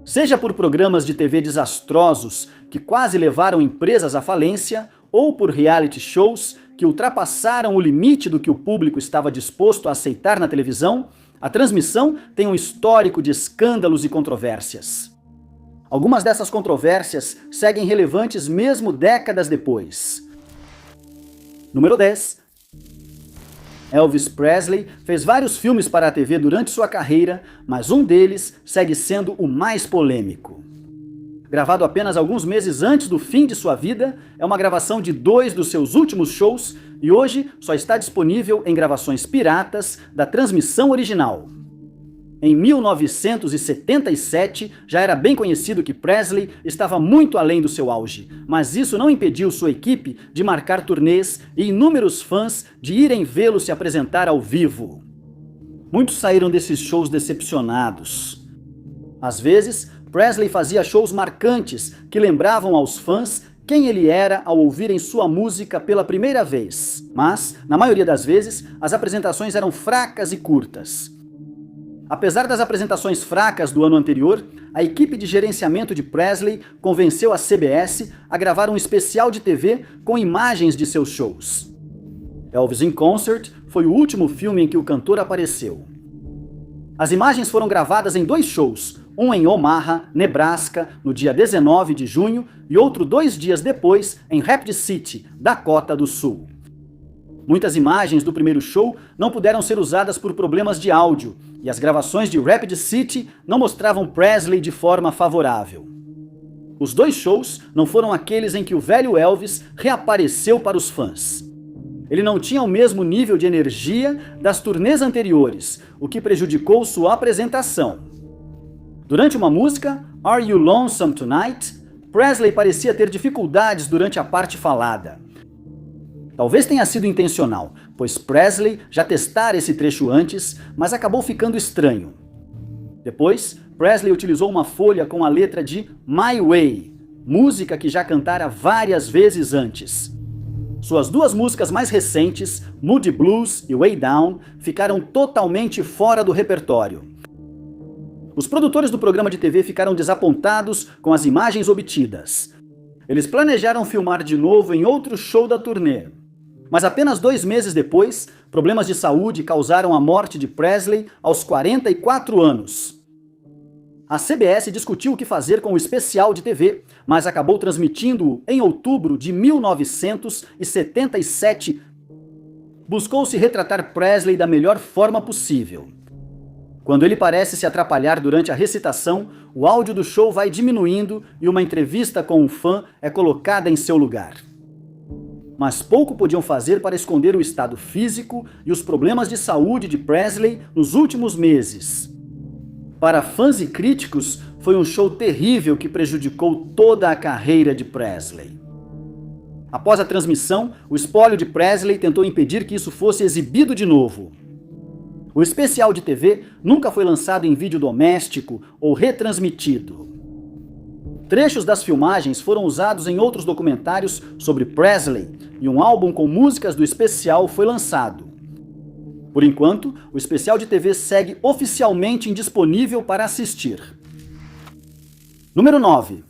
Seja por programas de TV desastrosos que quase levaram empresas à falência, ou por reality shows que ultrapassaram o limite do que o público estava disposto a aceitar na televisão, a transmissão tem um histórico de escândalos e controvérsias. Algumas dessas controvérsias seguem relevantes mesmo décadas depois. Número 10. Elvis Presley fez vários filmes para a TV durante sua carreira, mas um deles segue sendo o mais polêmico. Gravado apenas alguns meses antes do fim de sua vida, é uma gravação de 2 dos seus últimos shows e hoje só está disponível em gravações piratas da transmissão original. Em 1977, já era bem conhecido que Presley estava muito além do seu auge, mas isso não impediu sua equipe de marcar turnês e inúmeros fãs de irem vê-lo se apresentar ao vivo. Muitos saíram desses shows decepcionados. Às vezes, Presley fazia shows marcantes que lembravam aos fãs quem ele era ao ouvirem sua música pela primeira vez, mas, na maioria das vezes, as apresentações eram fracas e curtas. Apesar das apresentações fracas do ano anterior, a equipe de gerenciamento de Presley convenceu a CBS a gravar um especial de TV com imagens de seus shows. Elvis in Concert foi o último filme em que o cantor apareceu. As imagens foram gravadas em 2 shows, um em Omaha, Nebraska, no dia 19 de junho, e outro 2 dias depois em Rapid City, Dakota do Sul. Muitas imagens do primeiro show não puderam ser usadas por problemas de áudio, e as gravações de Rapid City não mostravam Presley de forma favorável. Os 2 shows não foram aqueles em que o velho Elvis reapareceu para os fãs. Ele não tinha o mesmo nível de energia das turnês anteriores, o que prejudicou sua apresentação. Durante uma música, Are You Lonesome Tonight?, Presley parecia ter dificuldades durante a parte falada. Talvez tenha sido intencional, pois Presley já testara esse trecho antes, mas acabou ficando estranho. Depois, Presley utilizou uma folha com a letra de My Way, música que já cantara várias vezes antes. Suas 2 músicas mais recentes, Moody Blues e Way Down, ficaram totalmente fora do repertório. Os produtores do programa de TV ficaram desapontados com as imagens obtidas. Eles planejaram filmar de novo em outro show da turnê. Mas apenas 2 meses depois, problemas de saúde causaram a morte de Presley aos 44 anos. A CBS discutiu o que fazer com o especial de TV, mas acabou transmitindo-o em outubro de 1977. Buscou-se retratar Presley da melhor forma possível. Quando ele parece se atrapalhar durante a recitação, o áudio do show vai diminuindo e uma entrevista com um fã é colocada em seu lugar. Mas pouco podiam fazer para esconder o estado físico e os problemas de saúde de Presley nos últimos meses. Para fãs e críticos, foi um show terrível que prejudicou toda a carreira de Presley. Após a transmissão, o espólio de Presley tentou impedir que isso fosse exibido de novo. O especial de TV nunca foi lançado em vídeo doméstico ou retransmitido. Trechos das filmagens foram usados em outros documentários sobre Presley e um álbum com músicas do especial foi lançado. Por enquanto, o especial de TV segue oficialmente indisponível para assistir. Número 9.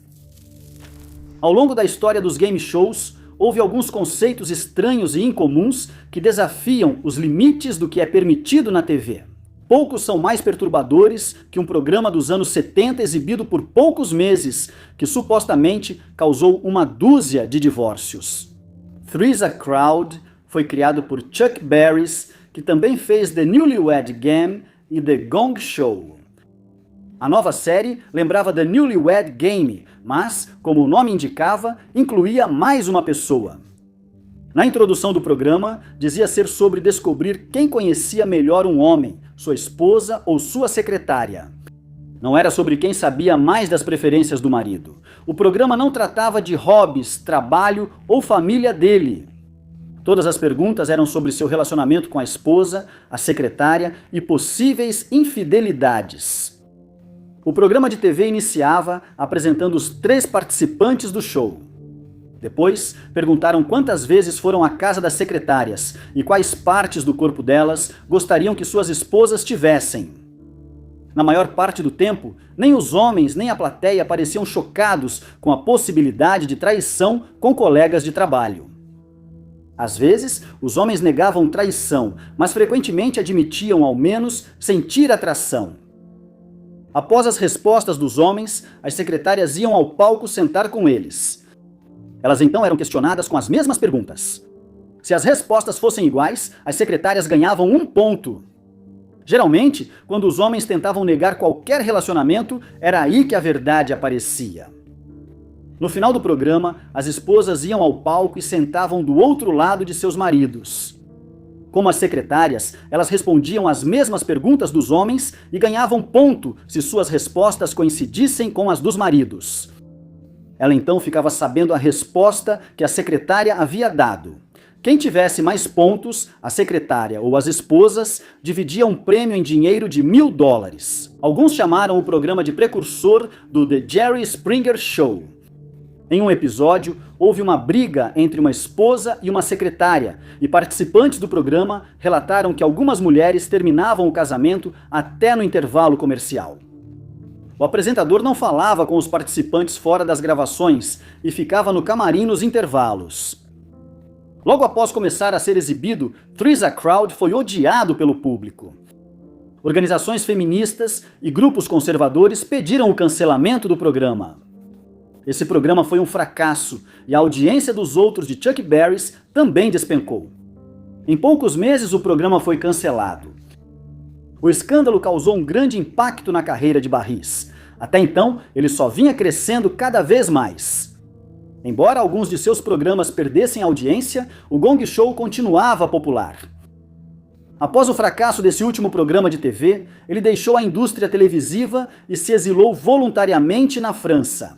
Ao longo da história dos game shows, houve alguns conceitos estranhos e incomuns que desafiam os limites do que é permitido na TV. Poucos são mais perturbadores que um programa dos anos 70 exibido por poucos meses, que supostamente causou uma dúzia de divórcios. Three's a Crowd foi criado por Chuck Berry, que também fez The Newlywed Game e The Gong Show. A nova série lembrava The Newlywed Game, mas, como o nome indicava, incluía mais uma pessoa. Na introdução do programa, dizia ser sobre descobrir quem conhecia melhor um homem, sua esposa ou sua secretária. Não era sobre quem sabia mais das preferências do marido. O programa não tratava de hobbies, trabalho ou família dele. Todas as perguntas eram sobre seu relacionamento com a esposa, a secretária e possíveis infidelidades. O programa de TV iniciava apresentando os 3 participantes do show. Depois, perguntaram quantas vezes foram à casa das secretárias e quais partes do corpo delas gostariam que suas esposas tivessem. Na maior parte do tempo, nem os homens nem a plateia pareciam chocados com a possibilidade de traição com colegas de trabalho. Às vezes, os homens negavam traição, mas frequentemente admitiam ao menos sentir atração. Após as respostas dos homens, as secretárias iam ao palco sentar com eles. Elas então eram questionadas com as mesmas perguntas. Se as respostas fossem iguais, as secretárias ganhavam 1 ponto. Geralmente, quando os homens tentavam negar qualquer relacionamento, era aí que a verdade aparecia. No final do programa, as esposas iam ao palco e sentavam do outro lado de seus maridos. Como as secretárias, elas respondiam as mesmas perguntas dos homens e ganhavam ponto se suas respostas coincidissem com as dos maridos. Ela então ficava sabendo a resposta que a secretária havia dado. Quem tivesse mais pontos, a secretária ou as esposas, dividia um prêmio em dinheiro de $1.000. Alguns chamaram o programa de precursor do The Jerry Springer Show. Em um episódio, houve uma briga entre uma esposa e uma secretária, e participantes do programa relataram que algumas mulheres terminavam o casamento até no intervalo comercial. O apresentador não falava com os participantes fora das gravações e ficava no camarim nos intervalos. Logo após começar a ser exibido, Three's a Crowd foi odiado pelo público. Organizações feministas e grupos conservadores pediram o cancelamento do programa. Esse programa foi um fracasso e a audiência dos outros de Chuck Berry também despencou. Em poucos meses o programa foi cancelado. O escândalo causou um grande impacto na carreira de Barris. Até então, ele só vinha crescendo cada vez mais. Embora alguns de seus programas perdessem audiência, o Gong Show continuava popular. Após o fracasso desse último programa de TV, ele deixou a indústria televisiva e se exilou voluntariamente na França.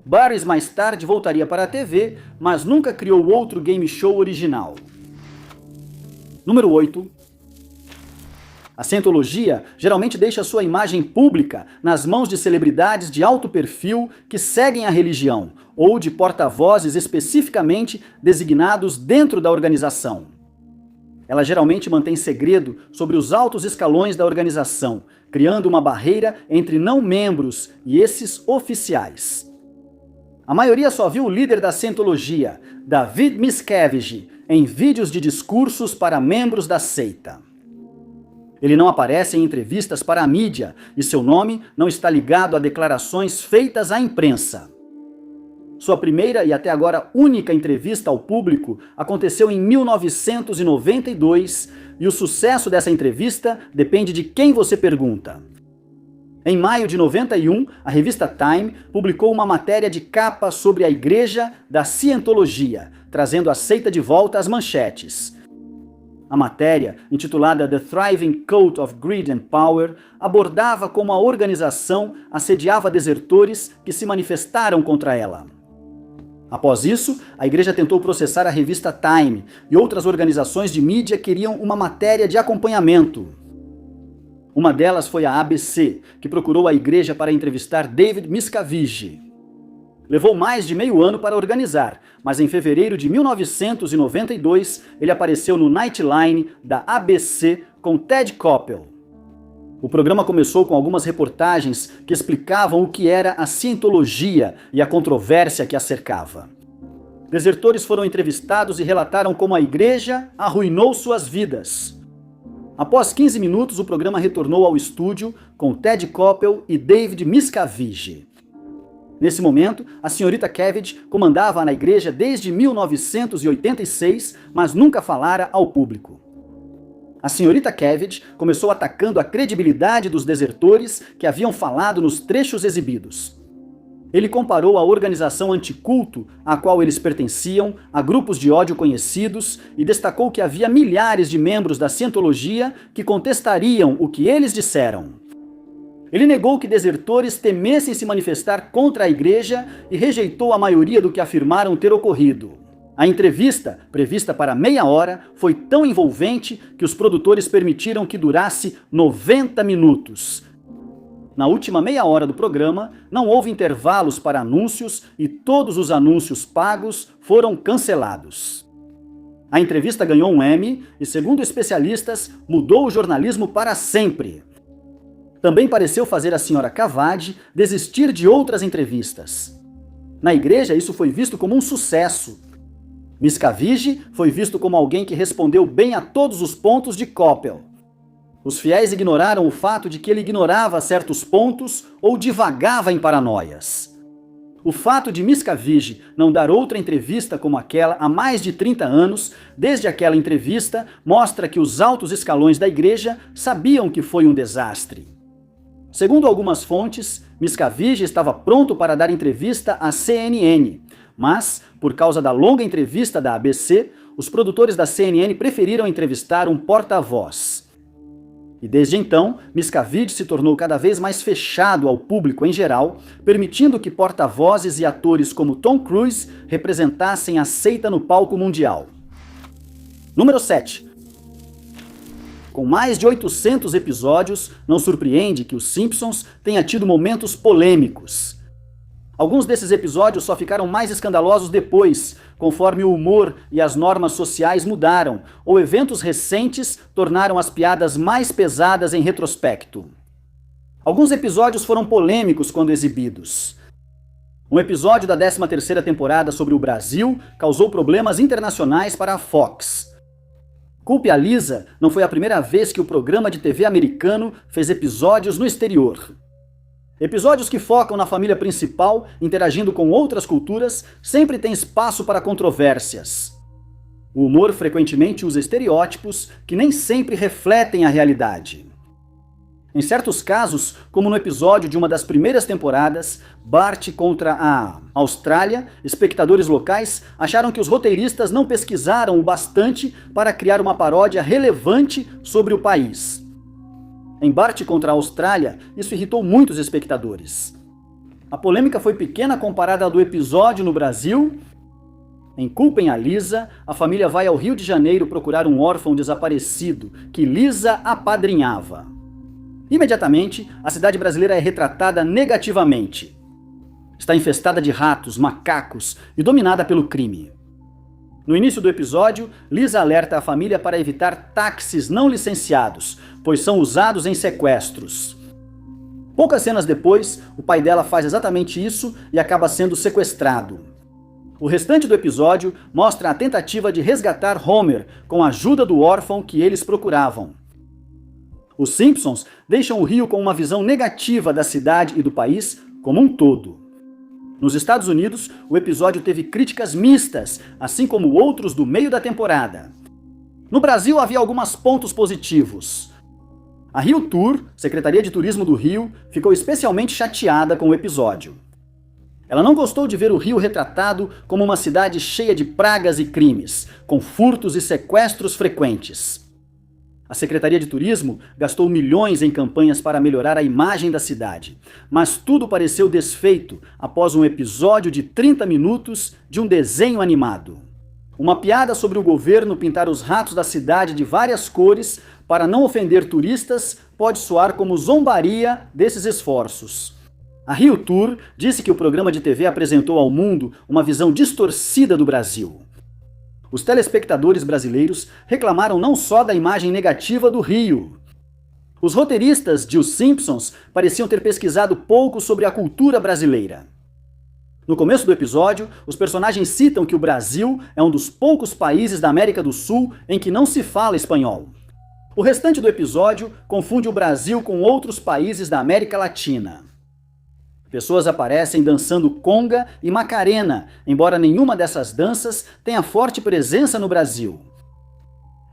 Barris mais tarde voltaria para a TV, mas nunca criou outro game show original. Número 8. A Scientologia geralmente deixa sua imagem pública nas mãos de celebridades de alto perfil que seguem a religião, ou de porta-vozes especificamente designados dentro da organização. Ela geralmente mantém segredo sobre os altos escalões da organização, criando uma barreira entre não-membros e esses oficiais. A maioria só viu o líder da Scientologia, David Miscavige, em vídeos de discursos para membros da seita. Ele não aparece em entrevistas para a mídia e seu nome não está ligado a declarações feitas à imprensa. Sua primeira e até agora única entrevista ao público aconteceu em 1992 e o sucesso dessa entrevista depende de quem você pergunta. Em maio de 91, a revista Time publicou uma matéria de capa sobre a Igreja da Scientologia, trazendo a seita de volta às manchetes. A matéria, intitulada The Thriving Cult of Greed and Power, abordava como a organização assediava desertores que se manifestaram contra ela. Após isso, a igreja tentou processar a revista Time e outras organizações de mídia queriam uma matéria de acompanhamento. Uma delas foi a ABC, que procurou a igreja para entrevistar David Miscavige. Levou mais de meio ano para organizar, mas em fevereiro de 1992 ele apareceu no Nightline da ABC com Ted Koppel. O programa começou com algumas reportagens que explicavam o que era a Scientologia e a controvérsia que a cercava. Desertores foram entrevistados e relataram como a igreja arruinou suas vidas. Após 15 minutos, o programa retornou ao estúdio com Ted Koppel e David Miscavige. Nesse momento, a senhorita Cavage comandava na igreja desde 1986, mas nunca falara ao público. A senhorita Cavage começou atacando a credibilidade dos desertores que haviam falado nos trechos exibidos. Ele comparou a organização anticulto a qual eles pertenciam a grupos de ódio conhecidos e destacou que havia milhares de membros da Scientologia que contestariam o que eles disseram. Ele negou que desertores temessem se manifestar contra a igreja e rejeitou a maioria do que afirmaram ter ocorrido. A entrevista, prevista para meia hora, foi tão envolvente que os produtores permitiram que durasse 90 minutos. Na última meia hora do programa, não houve intervalos para anúncios e todos os anúncios pagos foram cancelados. A entrevista ganhou um Emmy e, segundo especialistas, mudou o jornalismo para sempre. também pareceu fazer a senhora Cavadi desistir de outras entrevistas. Na igreja, isso foi visto como um sucesso. Miscavige foi visto como alguém que respondeu bem a todos os pontos de Koppel. Os fiéis ignoraram o fato de que ele ignorava certos pontos ou divagava em paranoias. O fato de Miscavige não dar outra entrevista como aquela há mais de 30 anos, desde aquela entrevista, mostra que os altos escalões da igreja sabiam que foi um desastre. Segundo algumas fontes, Miscavige estava pronto para dar entrevista à CNN, mas, por causa da longa entrevista da ABC, os produtores da CNN preferiram entrevistar um porta-voz. E desde então, Miscavige se tornou cada vez mais fechado ao público em geral, permitindo que porta-vozes e atores como Tom Cruise representassem a seita no palco mundial. Número 7. Com mais de 800 episódios, não surpreende que os Simpsons tenha tido momentos polêmicos. Alguns desses episódios só ficaram mais escandalosos depois, conforme o humor e as normas sociais mudaram, ou eventos recentes tornaram as piadas mais pesadas em retrospecto. Alguns episódios foram polêmicos quando exibidos. Um episódio da 13ª temporada sobre o Brasil causou problemas internacionais para a Fox. Culpe a Lisa não foi a primeira vez que o programa de TV americano fez episódios no exterior. Episódios que focam na família principal, interagindo com outras culturas, sempre têm espaço para controvérsias. O humor frequentemente usa estereótipos que nem sempre refletem a realidade. Em certos casos, como no episódio de uma das primeiras temporadas, Bart contra a Austrália, espectadores locais acharam que os roteiristas não pesquisaram o bastante para criar uma paródia relevante sobre o país. Em Bart contra a Austrália, isso irritou muitos espectadores. A polêmica foi pequena comparada ao do episódio no Brasil. Em Culpem a Lisa, a família vai ao Rio de Janeiro procurar um órfão desaparecido que Lisa apadrinhava. Imediatamente, a cidade brasileira é retratada negativamente. Está infestada de ratos, macacos e dominada pelo crime. No início do episódio, Lisa alerta a família para evitar táxis não licenciados, pois são usados em sequestros. Poucas cenas depois, o pai dela faz exatamente isso e acaba sendo sequestrado. O restante do episódio mostra a tentativa de resgatar Homer com a ajuda do órfão que eles procuravam. Os Simpsons deixam o Rio com uma visão negativa da cidade e do país como um todo. Nos Estados Unidos, o episódio teve críticas mistas, assim como outros do meio da temporada. No Brasil, havia alguns pontos positivos. A Rio Tour, Secretaria de Turismo do Rio, ficou especialmente chateada com o episódio. Ela não gostou de ver o Rio retratado como uma cidade cheia de pragas e crimes, com furtos e sequestros frequentes. A Secretaria de Turismo gastou milhões em campanhas para melhorar a imagem da cidade, mas tudo pareceu desfeito após um episódio de 30 minutos de um desenho animado. Uma piada sobre o governo pintar os ratos da cidade de várias cores para não ofender turistas pode soar como zombaria desses esforços. A Rio Tour disse que o programa de TV apresentou ao mundo uma visão distorcida do Brasil. Os telespectadores brasileiros reclamaram não só da imagem negativa do Rio. Os roteiristas de Os Simpsons pareciam ter pesquisado pouco sobre a cultura brasileira. No começo do episódio, os personagens citam que o Brasil é um dos poucos países da América do Sul em que não se fala espanhol. O restante do episódio confunde o Brasil com outros países da América Latina. Pessoas aparecem dançando conga e macarena, embora nenhuma dessas danças tenha forte presença no Brasil.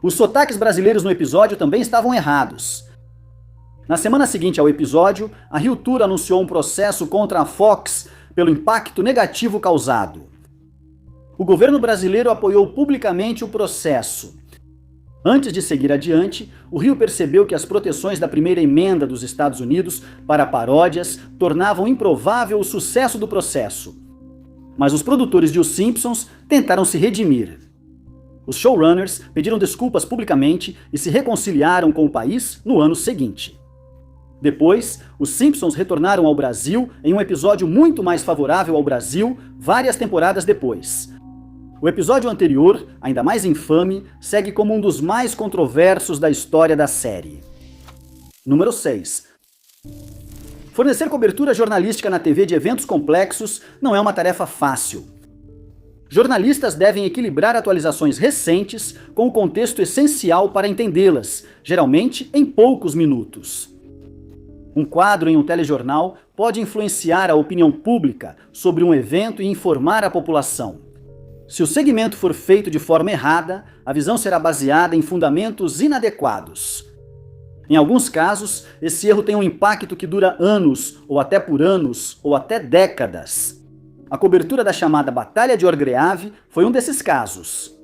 Os sotaques brasileiros no episódio também estavam errados. Na semana seguinte ao episódio, a Rio Tour anunciou um processo contra a Fox pelo impacto negativo causado. O governo brasileiro apoiou publicamente o processo. Antes de seguir adiante, o Rio percebeu que as proteções da primeira emenda dos Estados Unidos para paródias tornavam improvável o sucesso do processo. Mas os produtores de Os Simpsons tentaram se redimir. Os showrunners pediram desculpas publicamente e se reconciliaram com o país no ano seguinte. Depois, os Simpsons retornaram ao Brasil em um episódio muito mais favorável ao Brasil várias temporadas depois. O episódio anterior, ainda mais infame, segue como um dos mais controversos da história da série. Número 6. Fornecer cobertura jornalística na TV de eventos complexos não é uma tarefa fácil. Jornalistas devem equilibrar atualizações recentes com o contexto essencial para entendê-las, geralmente em poucos minutos. Um quadro em um telejornal pode influenciar a opinião pública sobre um evento e informar a população. Se o segmento for feito de forma errada, a visão será baseada em fundamentos inadequados. Em alguns casos, esse erro tem um impacto que dura anos, ou até décadas. A cobertura da chamada Batalha de Orgreave foi um desses casos.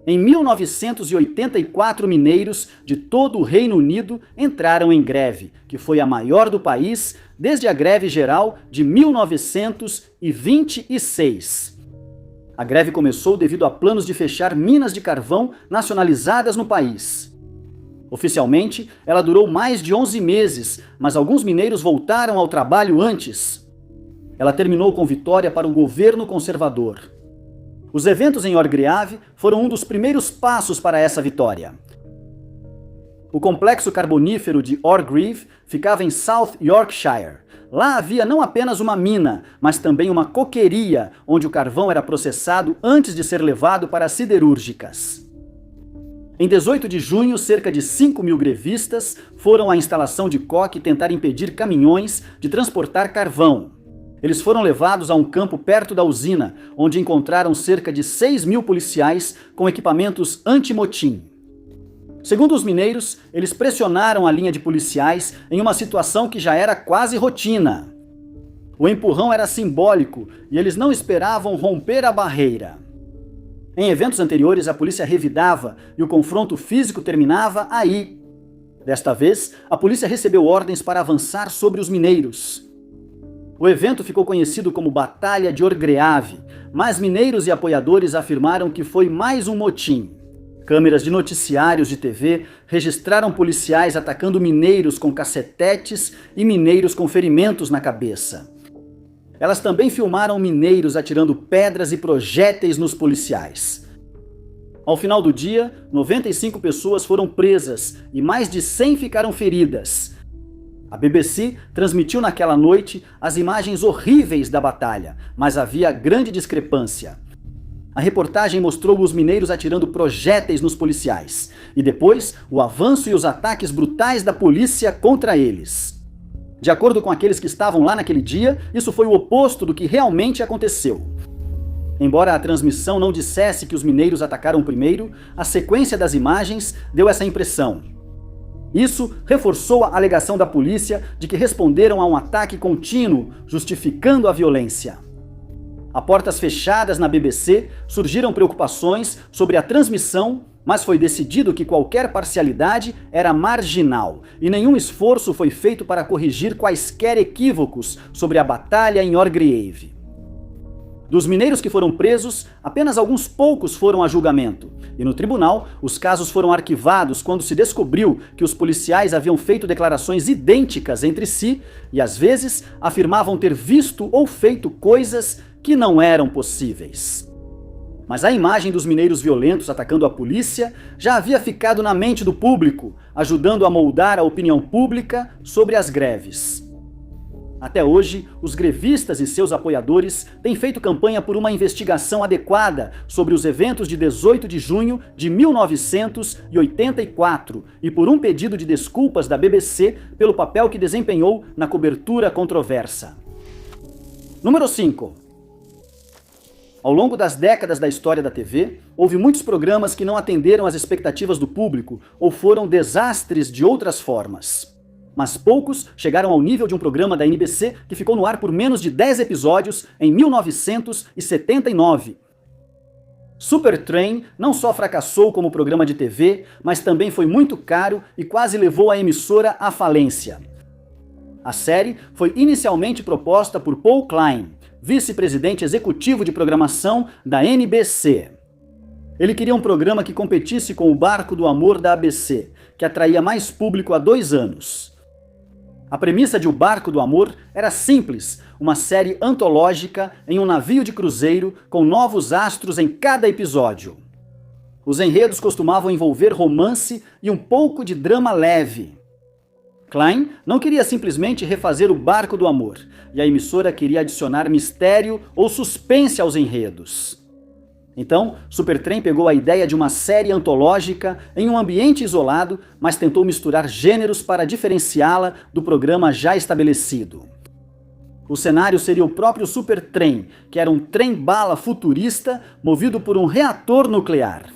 Em 1984, mineiros de todo o Reino Unido entraram em greve, que foi a maior do país desde a greve geral de 1926. A greve começou devido a planos de fechar minas de carvão nacionalizadas no país. Oficialmente, ela durou mais de 11 meses, mas alguns mineiros voltaram ao trabalho antes. Ela terminou com vitória para o governo conservador. Os eventos em Orgreave foram um dos primeiros passos para essa vitória. O complexo carbonífero de Orgreave ficava em South Yorkshire. Lá havia não apenas uma mina, mas também uma coqueria, onde o carvão era processado antes de ser levado para as siderúrgicas. Em 18 de junho, cerca de 5.000 grevistas foram à instalação de coque tentar impedir caminhões de transportar carvão. Eles foram levados a um campo perto da usina, onde encontraram cerca de 6.000 policiais com equipamentos anti-motim. Segundo os mineiros, eles pressionaram a linha de policiais em uma situação que já era quase rotina. O empurrão era simbólico e eles não esperavam romper a barreira. Em eventos anteriores, a polícia revidava e o confronto físico terminava aí. Desta vez, a polícia recebeu ordens para avançar sobre os mineiros. O evento ficou conhecido como Batalha de Orgreave, mas mineiros e apoiadores afirmaram que foi mais um motim. Câmeras de noticiários de TV registraram policiais atacando mineiros com cacetetes e mineiros com ferimentos na cabeça. Elas também filmaram mineiros atirando pedras e projéteis nos policiais. Ao final do dia, 95 pessoas foram presas e mais de 100 ficaram feridas. A BBC transmitiu naquela noite as imagens horríveis da batalha, mas havia grande discrepância. A reportagem mostrou os mineiros atirando projéteis nos policiais, e depois o avanço e os ataques brutais da polícia contra eles. De acordo com aqueles que estavam lá naquele dia, isso foi o oposto do que realmente aconteceu. Embora a transmissão não dissesse que os mineiros atacaram primeiro, a sequência das imagens deu essa impressão. Isso reforçou a alegação da polícia de que responderam a um ataque contínuo, justificando a violência. A portas fechadas na BBC, surgiram preocupações sobre a transmissão, mas foi decidido que qualquer parcialidade era marginal e nenhum esforço foi feito para corrigir quaisquer equívocos sobre a batalha em Orgreave. Dos mineiros que foram presos, apenas alguns poucos foram a julgamento, e no tribunal, os casos foram arquivados quando se descobriu que os policiais haviam feito declarações idênticas entre si e, às vezes, afirmavam ter visto ou feito coisas que não eram possíveis. Mas a imagem dos mineiros violentos atacando a polícia já havia ficado na mente do público, ajudando a moldar a opinião pública sobre as greves. Até hoje, os grevistas e seus apoiadores têm feito campanha por uma investigação adequada sobre os eventos de 18 de junho de 1984 e por um pedido de desculpas da BBC pelo papel que desempenhou na cobertura controversa. Número 5. Ao longo das décadas da história da TV, houve muitos programas que não atenderam às expectativas do público ou foram desastres de outras formas. Mas poucos chegaram ao nível de um programa da NBC que ficou no ar por menos de 10 episódios em 1979. Supertrain não só fracassou como programa de TV, mas também foi muito caro e quase levou a emissora à falência. A série foi inicialmente proposta por Paul Klein, vice-presidente executivo de programação da NBC. Ele queria um programa que competisse com o Barco do Amor da ABC, que atraía mais público há 2 anos. A premissa de O Barco do Amor era simples, uma série antológica em um navio de cruzeiro com novos astros em cada episódio. Os enredos costumavam envolver romance e um pouco de drama leve. Klein não queria simplesmente refazer o Barco do Amor, e a emissora queria adicionar mistério ou suspense aos enredos. Então, Supertrem pegou a ideia de uma série antológica em um ambiente isolado, mas tentou misturar gêneros para diferenciá-la do programa já estabelecido. O cenário seria o próprio Supertrem, que era um trem-bala futurista movido por um reator nuclear.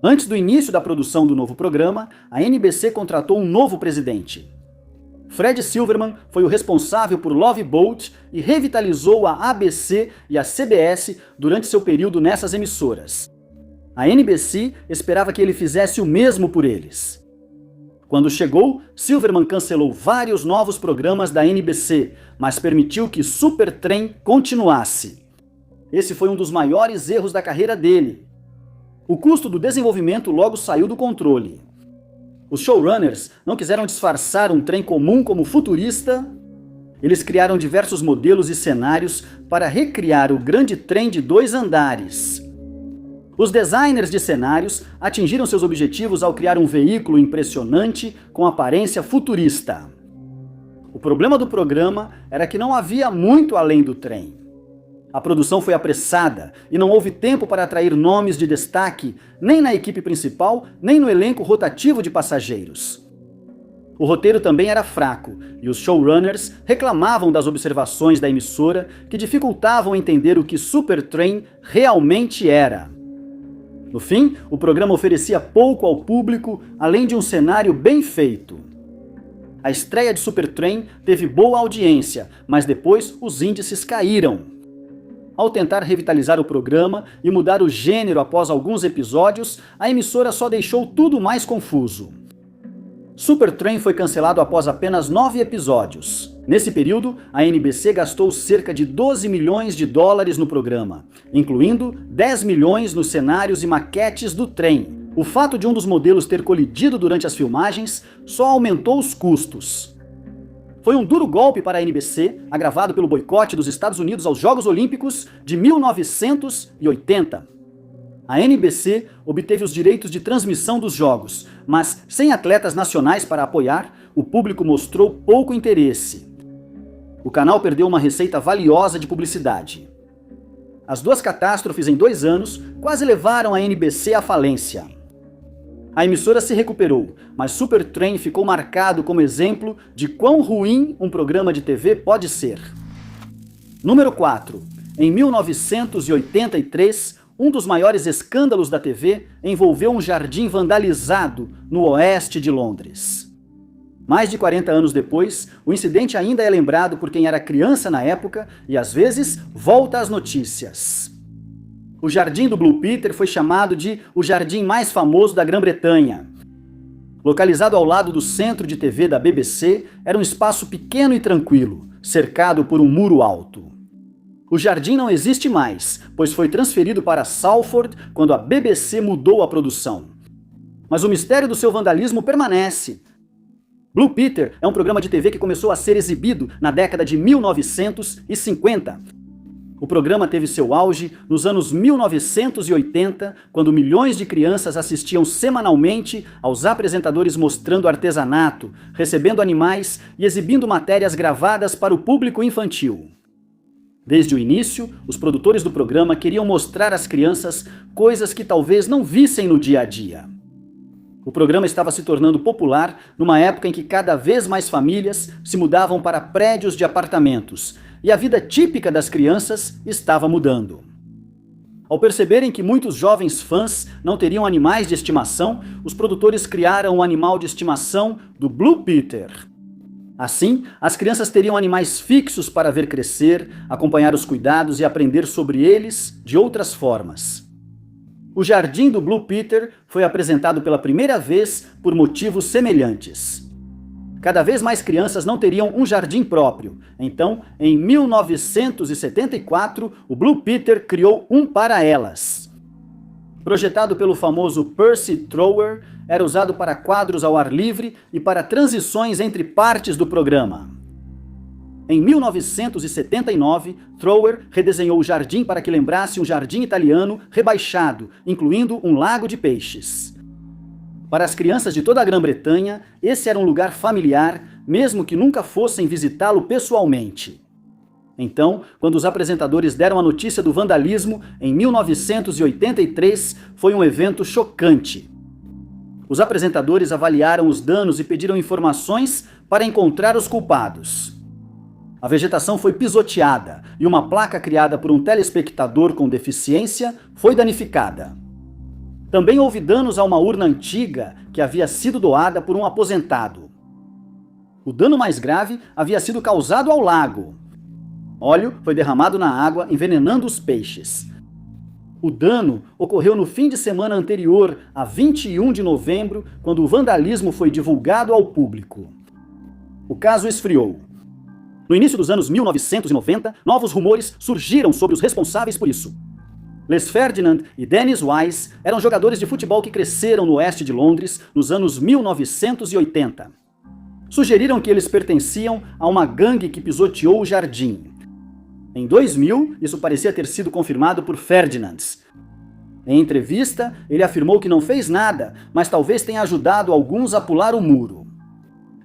Antes do início da produção do novo programa, a NBC contratou um novo presidente. Fred Silverman foi o responsável por Love Boat e revitalizou a ABC e a CBS durante seu período nessas emissoras. A NBC esperava que ele fizesse o mesmo por eles. Quando chegou, Silverman cancelou vários novos programas da NBC, mas permitiu que Supertrem continuasse. Esse foi um dos maiores erros da carreira dele. O custo do desenvolvimento logo saiu do controle. Os showrunners não quiseram disfarçar um trem comum como futurista. Eles criaram diversos modelos e cenários para recriar o grande trem de 2 andares. Os designers de cenários atingiram seus objetivos ao criar um veículo impressionante com aparência futurista. O problema do programa era que não havia muito além do trem. A produção foi apressada e não houve tempo para atrair nomes de destaque nem na equipe principal, nem no elenco rotativo de passageiros. O roteiro também era fraco e os showrunners reclamavam das observações da emissora que dificultavam entender o que Supertrem realmente era. No fim, o programa oferecia pouco ao público, além de um cenário bem feito. A estreia de Supertrem teve boa audiência, mas depois os índices caíram. Ao tentar revitalizar o programa e mudar o gênero após alguns episódios, a emissora só deixou tudo mais confuso. Supertrem foi cancelado após apenas 9 episódios. Nesse período, a NBC gastou cerca de 12 milhões de dólares no programa, incluindo 10 milhões nos cenários e maquetes do trem. O fato de um dos modelos ter colidido durante as filmagens só aumentou os custos. Foi um duro golpe para a NBC, agravado pelo boicote dos Estados Unidos aos Jogos Olímpicos de 1980. A NBC obteve os direitos de transmissão dos jogos, mas sem atletas nacionais para apoiar, o público mostrou pouco interesse. O canal perdeu uma receita valiosa de publicidade. As 2 catástrofes em 2 anos quase levaram a NBC à falência. A emissora se recuperou, mas Supertrem ficou marcado como exemplo de quão ruim um programa de TV pode ser. Número 4. Em 1983, um dos maiores escândalos da TV envolveu um jardim vandalizado no oeste de Londres. Mais de 40 anos depois, o incidente ainda é lembrado por quem era criança na época e às vezes volta às notícias. O Jardim do Blue Peter foi chamado de o jardim mais famoso da Grã-Bretanha. Localizado ao lado do centro de TV da BBC, era um espaço pequeno e tranquilo, cercado por um muro alto. O jardim não existe mais, pois foi transferido para Salford quando a BBC mudou a produção. Mas o mistério do seu vandalismo permanece. Blue Peter é um programa de TV que começou a ser exibido na década de 1950. O programa teve seu auge nos anos 1980, quando milhões de crianças assistiam semanalmente aos apresentadores mostrando artesanato, recebendo animais e exibindo matérias gravadas para o público infantil. Desde o início, os produtores do programa queriam mostrar às crianças coisas que talvez não vissem no dia a dia. O programa estava se tornando popular numa época em que cada vez mais famílias se mudavam para prédios de apartamentos, e a vida típica das crianças estava mudando. Ao perceberem que muitos jovens fãs não teriam animais de estimação, os produtores criaram um animal de estimação do Blue Peter. Assim, as crianças teriam animais fixos para ver crescer, acompanhar os cuidados e aprender sobre eles de outras formas. O Jardim do Blue Peter foi apresentado pela primeira vez por motivos semelhantes. Cada vez mais crianças não teriam um jardim próprio. Então, em 1974, o Blue Peter criou um para elas. Projetado pelo famoso Percy Trower, era usado para quadros ao ar livre e para transições entre partes do programa. Em 1979, Trower redesenhou o jardim para que lembrasse um jardim italiano rebaixado, incluindo um lago de peixes. Para as crianças de toda a Grã-Bretanha, esse era um lugar familiar, mesmo que nunca fossem visitá-lo pessoalmente. Então, quando os apresentadores deram a notícia do vandalismo, em 1983, foi um evento chocante. Os apresentadores avaliaram os danos e pediram informações para encontrar os culpados. A vegetação foi pisoteada e uma placa criada por um telespectador com deficiência foi danificada. Também houve danos a uma urna antiga que havia sido doada por um aposentado. O dano mais grave havia sido causado ao lago. Óleo foi derramado na água, envenenando os peixes. O dano ocorreu no fim de semana anterior, a 21 de novembro, quando o vandalismo foi divulgado ao público. O caso esfriou. No início dos anos 1990, novos rumores surgiram sobre os responsáveis por isso. Les Ferdinand e Dennis Wise eram jogadores de futebol que cresceram no oeste de Londres nos anos 1980. Sugeriram que eles pertenciam a uma gangue que pisoteou o jardim. Em 2000, isso parecia ter sido confirmado por Ferdinand. Em entrevista, ele afirmou que não fez nada, mas talvez tenha ajudado alguns a pular o muro.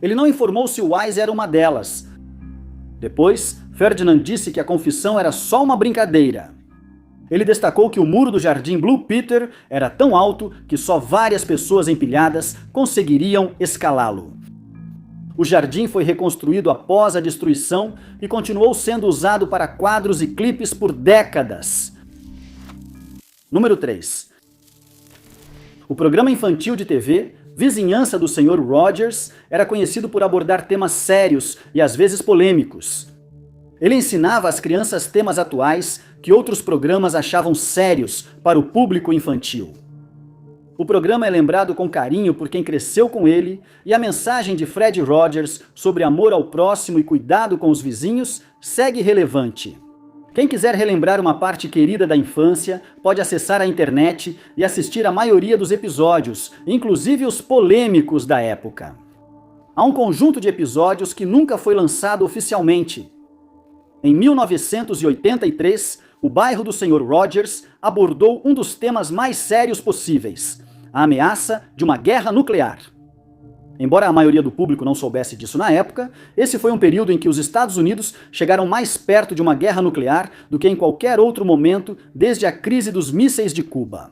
Ele não informou se Wise era uma delas. Depois, Ferdinand disse que a confissão era só uma brincadeira. Ele destacou que o muro do jardim Blue Peter era tão alto que só várias pessoas empilhadas conseguiriam escalá-lo. O jardim foi reconstruído após a destruição e continuou sendo usado para quadros e clipes por décadas. Número 3. O programa infantil de TV, Vizinhança do Sr. Rogers, era conhecido por abordar temas sérios e às vezes polêmicos. Ele ensinava às crianças temas atuais que outros programas achavam sérios para o público infantil. O programa é lembrado com carinho por quem cresceu com ele, e a mensagem de Fred Rogers sobre amor ao próximo e cuidado com os vizinhos segue relevante. Quem quiser relembrar uma parte querida da infância, pode acessar a internet e assistir a maioria dos episódios, inclusive os polêmicos da época. Há um conjunto de episódios que nunca foi lançado oficialmente. Em 1983, o bairro do Sr. Rogers abordou um dos temas mais sérios possíveis: a ameaça de uma guerra nuclear. Embora a maioria do público não soubesse disso na época, esse foi um período em que os Estados Unidos chegaram mais perto de uma guerra nuclear do que em qualquer outro momento desde a crise dos mísseis de Cuba.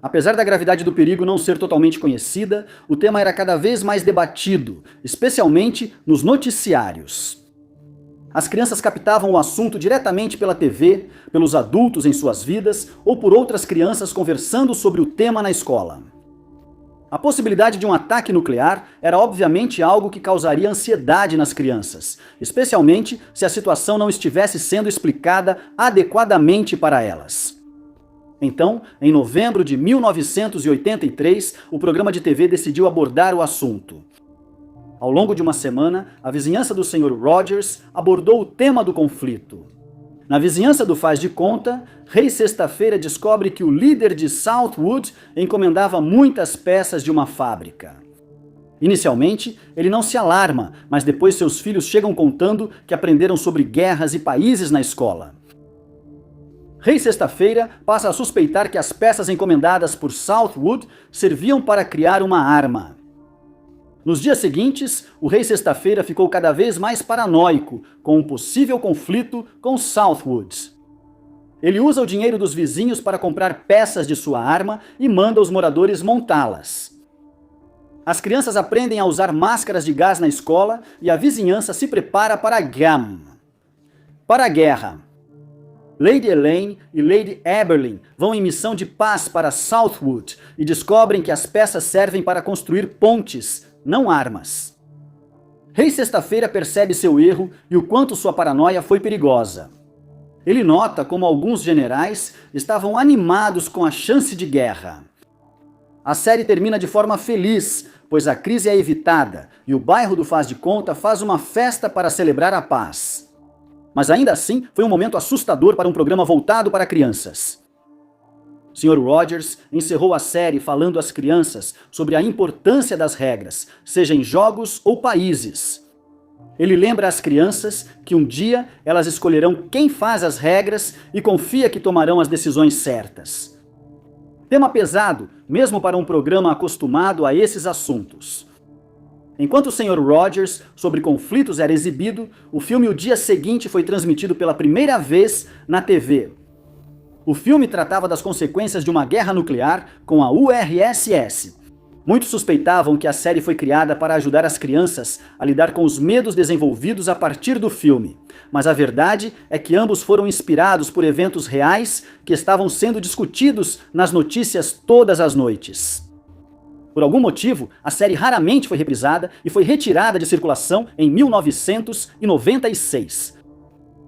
Apesar da gravidade do perigo não ser totalmente conhecida, o tema era cada vez mais debatido, especialmente nos noticiários. As crianças captavam o assunto diretamente pela TV, pelos adultos em suas vidas ou por outras crianças conversando sobre o tema na escola. A possibilidade de um ataque nuclear era obviamente algo que causaria ansiedade nas crianças, especialmente se a situação não estivesse sendo explicada adequadamente para elas. Então, em novembro de 1983, o programa de TV decidiu abordar o assunto. Ao longo de uma semana, a vizinhança do Sr. Rogers abordou o tema do conflito. Na vizinhança do Faz de Conta, Rei Sexta-feira descobre que o líder de Southwood encomendava muitas peças de uma fábrica. Inicialmente, ele não se alarma, mas depois seus filhos chegam contando que aprenderam sobre guerras e países na escola. Rei Sexta-feira passa a suspeitar que as peças encomendadas por Southwood serviam para criar uma arma. Nos dias seguintes, o Rei Sexta-feira ficou cada vez mais paranoico com um possível conflito com Southwood. Ele usa o dinheiro dos vizinhos para comprar peças de sua arma e manda os moradores montá-las. As crianças aprendem a usar máscaras de gás na escola e a vizinhança se prepara para a guerra. Lady Elaine e Lady Eberlin vão em missão de paz para Southwood e descobrem que as peças servem para construir pontes, não armas. Rei Sexta-feira percebe seu erro e o quanto sua paranoia foi perigosa. Ele nota como alguns generais estavam animados com a chance de guerra. A série termina de forma feliz, pois a crise é evitada e o bairro do Faz de Conta faz uma festa para celebrar a paz. Mas ainda assim, foi um momento assustador para um programa voltado para crianças. Sr. Rogers encerrou a série falando às crianças sobre a importância das regras, seja em jogos ou países. Ele lembra às crianças que um dia elas escolherão quem faz as regras e confia que tomarão as decisões certas. Tema pesado, mesmo para um programa acostumado a esses assuntos. Enquanto o Sr. Rogers sobre conflitos era exibido, o filme O Dia Seguinte foi transmitido pela primeira vez na TV. O filme tratava das consequências de uma guerra nuclear com a URSS. Muitos suspeitavam que a série foi criada para ajudar as crianças a lidar com os medos desenvolvidos a partir do filme. Mas a verdade é que ambos foram inspirados por eventos reais que estavam sendo discutidos nas notícias todas as noites. Por algum motivo, a série raramente foi reprisada e foi retirada de circulação em 1996.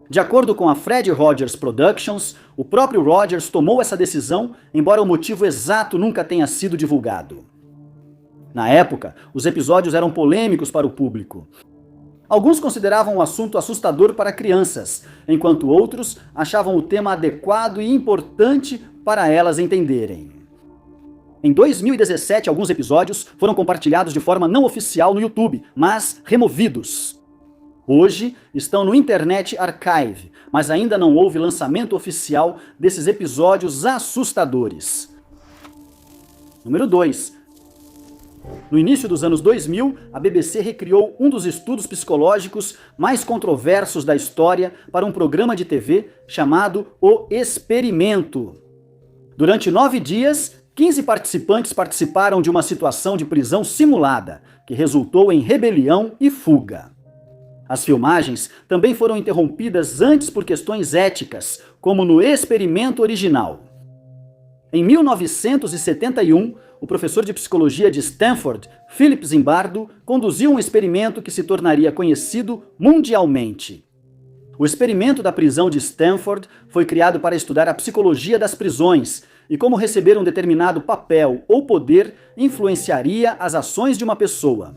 De acordo com a Fred Rogers Productions, o próprio Rogers tomou essa decisão, embora o motivo exato nunca tenha sido divulgado. Na época, os episódios eram polêmicos para o público. Alguns consideravam o assunto assustador para crianças, enquanto outros achavam o tema adequado e importante para elas entenderem. Em 2017, alguns episódios foram compartilhados de forma não oficial no YouTube, mas removidos. Hoje estão no Internet Archive, mas ainda não houve lançamento oficial desses episódios assustadores. Número 2. No início dos anos 2000, a BBC recriou um dos estudos psicológicos mais controversos da história para um programa de TV chamado O Experimento. Durante 9 dias, 15 participantes participaram de uma situação de prisão simulada, que resultou em rebelião e fuga. As filmagens também foram interrompidas antes por questões éticas, como no experimento original. Em 1971, o professor de psicologia de Stanford, Philip Zimbardo, conduziu um experimento que se tornaria conhecido mundialmente. O experimento da prisão de Stanford foi criado para estudar a psicologia das prisões e como receber um determinado papel ou poder influenciaria as ações de uma pessoa.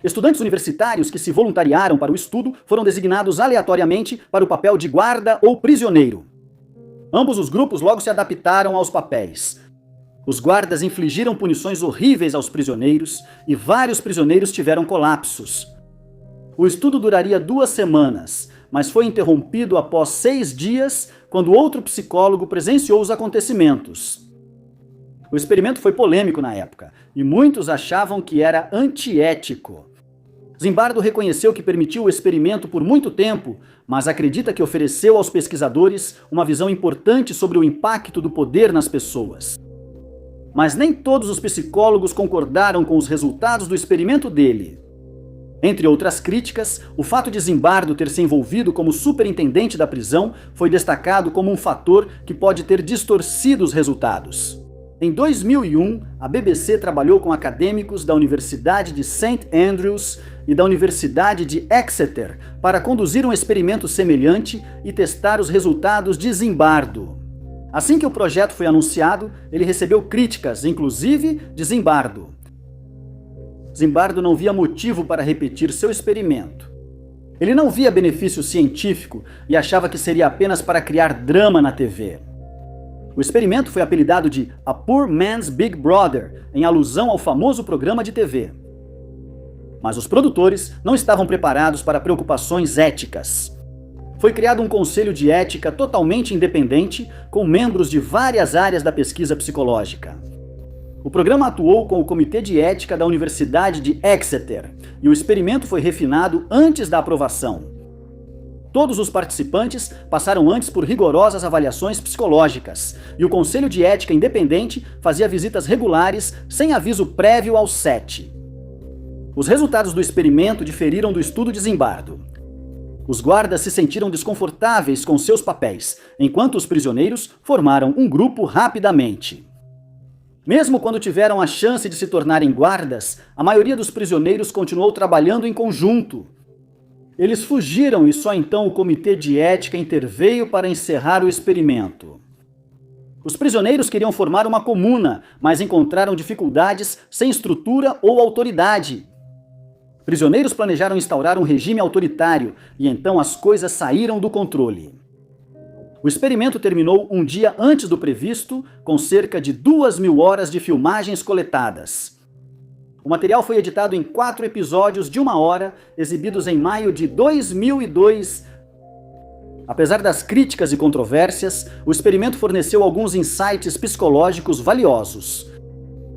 Estudantes universitários que se voluntariaram para o estudo foram designados aleatoriamente para o papel de guarda ou prisioneiro. Ambos os grupos logo se adaptaram aos papéis. Os guardas infligiram punições horríveis aos prisioneiros e vários prisioneiros tiveram colapsos. O estudo duraria 2 semanas, mas foi interrompido após 6 dias, quando outro psicólogo presenciou os acontecimentos. O experimento foi polêmico na época, e muitos achavam que era antiético. Zimbardo reconheceu que permitiu o experimento por muito tempo, mas acredita que ofereceu aos pesquisadores uma visão importante sobre o impacto do poder nas pessoas. Mas nem todos os psicólogos concordaram com os resultados do experimento dele. Entre outras críticas, o fato de Zimbardo ter se envolvido como superintendente da prisão foi destacado como um fator que pode ter distorcido os resultados. Em 2001, a BBC trabalhou com acadêmicos da Universidade de St. Andrews e da Universidade de Exeter para conduzir um experimento semelhante e testar os resultados de Zimbardo. Assim que o projeto foi anunciado, ele recebeu críticas, inclusive de Zimbardo. Zimbardo não via motivo para repetir seu experimento. Ele não via benefício científico e achava que seria apenas para criar drama na TV. O experimento foi apelidado de A Poor Man's Big Brother, em alusão ao famoso programa de TV. Mas os produtores não estavam preparados para preocupações éticas. Foi criado um conselho de ética totalmente independente, com membros de várias áreas da pesquisa psicológica. O programa atuou com o Comitê de Ética da Universidade de Exeter, e o experimento foi refinado antes da aprovação. Todos os participantes passaram antes por rigorosas avaliações psicológicas, e o Conselho de Ética Independente fazia visitas regulares sem aviso prévio ao set. Os resultados do experimento diferiram do estudo de Zimbardo. Os guardas se sentiram desconfortáveis com seus papéis, enquanto os prisioneiros formaram um grupo rapidamente. Mesmo quando tiveram a chance de se tornarem guardas, a maioria dos prisioneiros continuou trabalhando em conjunto. Eles fugiram e só então o Comitê de Ética interveio para encerrar o experimento. Os prisioneiros queriam formar uma comuna, mas encontraram dificuldades sem estrutura ou autoridade. Prisioneiros planejaram instaurar um regime autoritário e então as coisas saíram do controle. O experimento terminou um dia antes do previsto, com cerca de 2.000 horas de filmagens coletadas. O material foi editado em 4 episódios de 1 hora, exibidos em maio de 2002. Apesar das críticas e controvérsias, o experimento forneceu alguns insights psicológicos valiosos.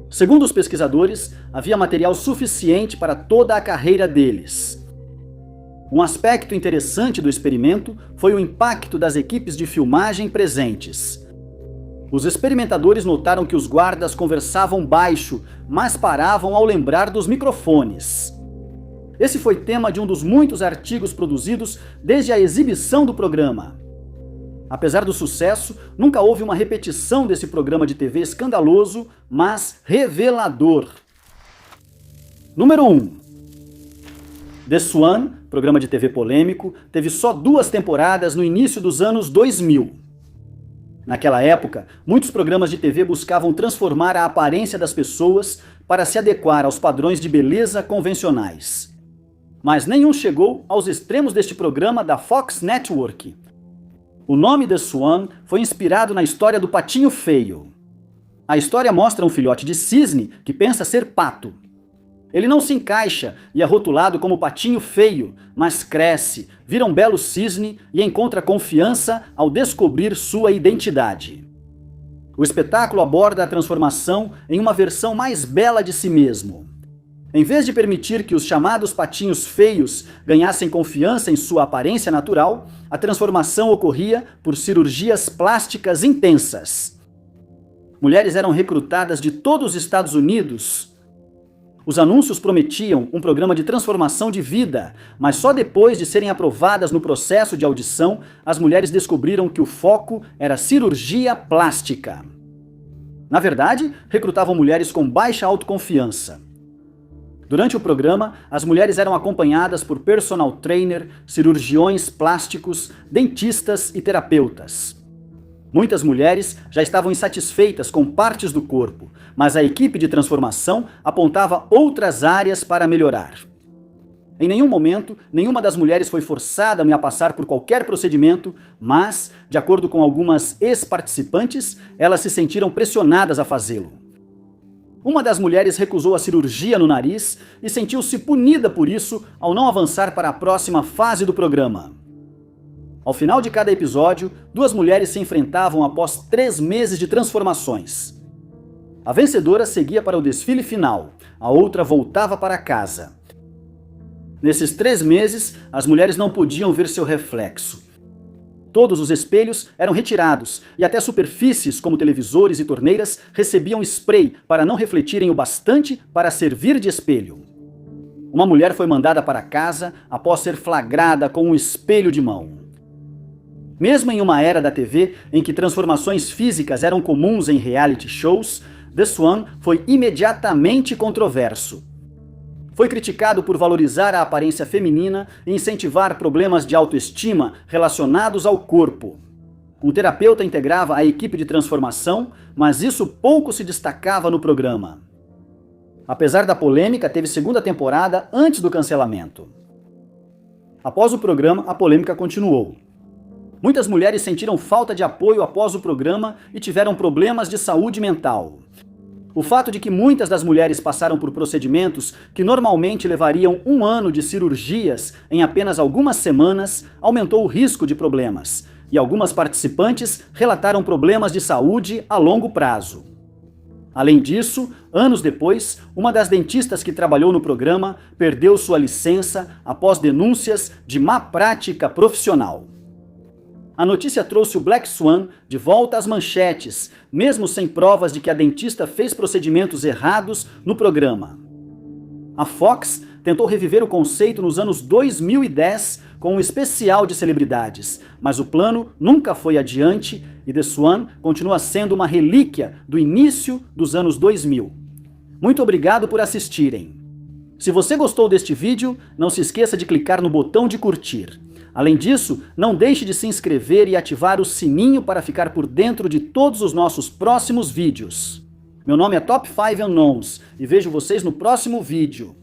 Segundo os pesquisadores, havia material suficiente para toda a carreira deles. Um aspecto interessante do experimento foi o impacto das equipes de filmagem presentes. Os experimentadores notaram que os guardas conversavam baixo, mas paravam ao lembrar dos microfones. Esse foi tema de um dos muitos artigos produzidos desde a exibição do programa. Apesar do sucesso, nunca houve uma repetição desse programa de TV escandaloso, mas revelador. Número 1. The Swan, programa de TV polêmico, teve só 2 temporadas no início dos anos 2000. Naquela época, muitos programas de TV buscavam transformar a aparência das pessoas para se adequar aos padrões de beleza convencionais. Mas nenhum chegou aos extremos deste programa da Fox Network. O nome The Swan foi inspirado na história do patinho feio. A história mostra um filhote de cisne que pensa ser pato. Ele não se encaixa e é rotulado como patinho feio, mas cresce, vira um belo cisne e encontra confiança ao descobrir sua identidade. O espetáculo aborda a transformação em uma versão mais bela de si mesmo. Em vez de permitir que os chamados patinhos feios ganhassem confiança em sua aparência natural, a transformação ocorria por cirurgias plásticas intensas. Mulheres eram recrutadas de todos os Estados Unidos. Os anúncios prometiam um programa de transformação de vida, mas só depois de serem aprovadas no processo de audição, as mulheres descobriram que o foco era cirurgia plástica. Na verdade, recrutavam mulheres com baixa autoconfiança. Durante o programa, as mulheres eram acompanhadas por personal trainer, cirurgiões plásticos, dentistas e terapeutas. Muitas mulheres já estavam insatisfeitas com partes do corpo, mas a equipe de transformação apontava outras áreas para melhorar. Em nenhum momento, nenhuma das mulheres foi forçada a passar por qualquer procedimento, mas, de acordo com algumas ex-participantes, elas se sentiram pressionadas a fazê-lo. Uma das mulheres recusou a cirurgia no nariz e sentiu-se punida por isso ao não avançar para a próxima fase do programa. Ao final de cada episódio, 2 mulheres se enfrentavam após 3 meses de transformações. A vencedora seguia para o desfile final, a outra voltava para casa. Nesses 3 meses, as mulheres não podiam ver seu reflexo. Todos os espelhos eram retirados e até superfícies como televisores e torneiras recebiam spray para não refletirem o bastante para servir de espelho. Uma mulher foi mandada para casa após ser flagrada com um espelho de mão. Mesmo em uma era da TV em que transformações físicas eram comuns em reality shows, The Swan foi imediatamente controverso. Foi criticado por valorizar a aparência feminina e incentivar problemas de autoestima relacionados ao corpo. Um terapeuta integrava a equipe de transformação, mas isso pouco se destacava no programa. Apesar da polêmica, teve 2ª temporada antes do cancelamento. Após o programa, a polêmica continuou. Muitas mulheres sentiram falta de apoio após o programa e tiveram problemas de saúde mental. O fato de que muitas das mulheres passaram por procedimentos que normalmente levariam 1 ano de cirurgias em apenas algumas semanas aumentou o risco de problemas, e algumas participantes relataram problemas de saúde a longo prazo. Além disso, anos depois, uma das dentistas que trabalhou no programa perdeu sua licença após denúncias de má prática profissional. A notícia trouxe o Black Swan de volta às manchetes, mesmo sem provas de que a dentista fez procedimentos errados no programa. A Fox tentou reviver o conceito nos anos 2010 com um especial de celebridades, mas o plano nunca foi adiante e The Swan continua sendo uma relíquia do início dos anos 2000. Muito obrigado por assistirem. Se você gostou deste vídeo, não se esqueça de clicar no botão de curtir. Além disso, não deixe de se inscrever e ativar o sininho para ficar por dentro de todos os nossos próximos vídeos. Meu nome é Top 5 Unknowns e vejo vocês no próximo vídeo.